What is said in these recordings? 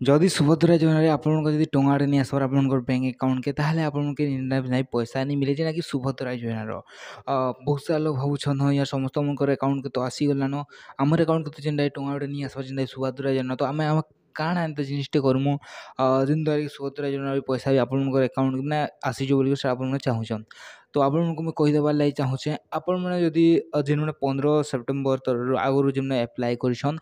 जदि सुभद्रा योजन आपको जब टंगाटे नहीं आसबार आप बैंक अकाउंट के ताहले आपके नहीं पैसा नहीं मिले जेना कि सुभद्रा योजन बहुत सारा लोग भावुन हाँ यार समस्त अकाउंट के तो आसीगलान आमर अकाउंट के तो जेनटा टंगाटे नहीं आसबार जेनटा सुभद्रा योजना तो आम काण एंता जिनिसटे करमु जिन द्वारा सुभद्रा योजना पैसा भी आपंकर अकाउंट मैंने आसीज बोल आप चाहून तो आपको मुझे कहीदेवार लगी चाहूचे आपण मैंने जदि जेन मैंने 15 सेप्टेम्बर तर आगु जो एप्लाय करछन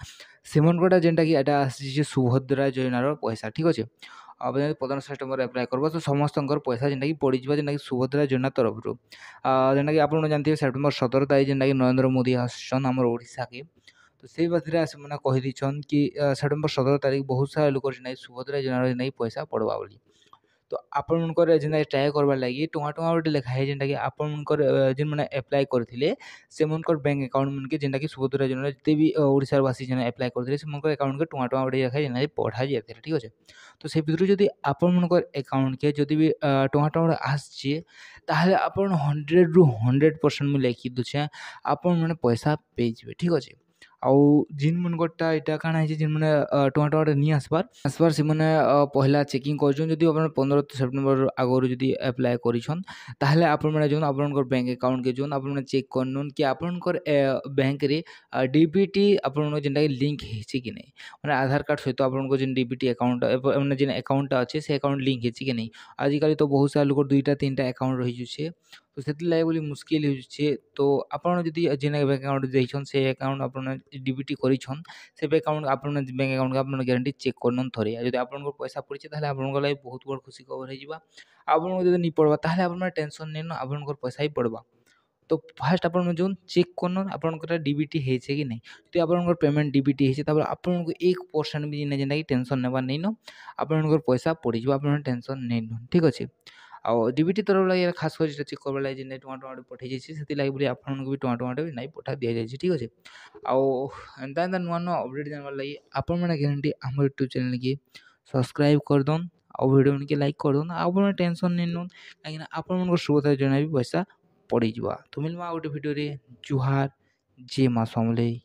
सेमनकोटा जेनटा कि एटा आसी सुभद्रा योजनार पैसा ठीक अच्छे अब 15 सेप्टेम्बर एप्लाय करब तो समस्त पैसा जेनटा कि पड़ जाए जेनटा कि सुभद्रा योजना तरफ जेनटा कि आप जानते हैं सेप्टेम्बर 17 तारीख जेनटा कि नरेंद्र मोदी आसन आम ओडिशा के तो से बात से कहीदीन कि सेप्टेम्बर 17 तारीख बहुत सारा लोग जेनटा सुभद्रा योजना पैसा पड़वा बोली तो आपणकर जेनता ट्राए करवार लगी टଙ୍କା गोटे लिखाए जेनटा कि आपणकर जेन मैंने एप्लाय करते से बैंक अकाउंट मन के जेनटा कि सुभद्रा योजना जिते भी ओडिशावासी जेन एप्लाय करते से अकाउंट के टଙ୍କା गोटे लिखाए जेना पढ़ा जाए ठीक अच्छे तो से भितर जदि आपणकर अकाउंट के जदि भी टଙ୍କା आसचे ताहले आपन 100 ରୁ 100% में लिखि दूचे आपन मैंने पैसा पेजे ठीक अच्छे आउ जिन मनकटा इटा काଣା है जिन मैंने टଙ୍କା नहीं आसबार से मैंने पहला चेकिंग कर जदि आप 15 सेप्टेम्बर आगु जदि एप्लाय करिछन ताहले आपण मैंने जो आपनकर बैंक अकाउंट के जो आप चेक करन कि आपनकर बैंक रे डीबीटी आपन जेनटा लिंक है कि नहीं मैंने आधार कार्ड सहित आपन जेन डीबीटी अकाउंट मैंने जेन अकाउंट अच्छे से अकाउंट लिंक है कि नहीं आजिकल तो बहुत सारा लोग 2टा 3टा अकाउंट रही जुछे तो से बोली मुस्किल हो तो आपड़ जदि जेन बैंक अकाउंट देछन से अकाउंट आप डीबीटी करिछन से बैंक अकाउंट आप बैंक अकाउंट आप ग्यारंटी चेक करन थरे जब आप पैसा पड़े ताहले आपन लगे बहुत बड़ खुशी खबर हो आपन जब नहीं पड़वा ताहले आप टेंशन नहीं आपन पैसा ही पड़वा तो फास्ट आप जो चेक करन आपंकर डीबीटी है कि नहीं तो आप पेमेंट डीबीटी है आपको 1% भी जेना कि टेंशन नेबार नहीं न आपंकर पैसा पड़ आप टेंशन नहीं न ठीक अच्छे आउ डीबीटी तरफ लगे खास कर चेक करवा लगे जेन टଙ୍କା पठे जाइए से बोली आपको भी टଙ୍କା भी नहीं पठा दि जाए ठीक अच्छे आउ एंता एंता नुआ नुआ अपडेट जानवर लगे आपण मैंने ग्यारंटी आम यूट्यूब चैनल की सब्सक्राइब कर दन आउ वीडियो के लाइक कर दन आप टेंशन नहीं नन कहीं आप सुभद्रा योजना भी पैसा पड़ जा तो मिलवा गोटे भिडियो जुहार जे माँ समलेई।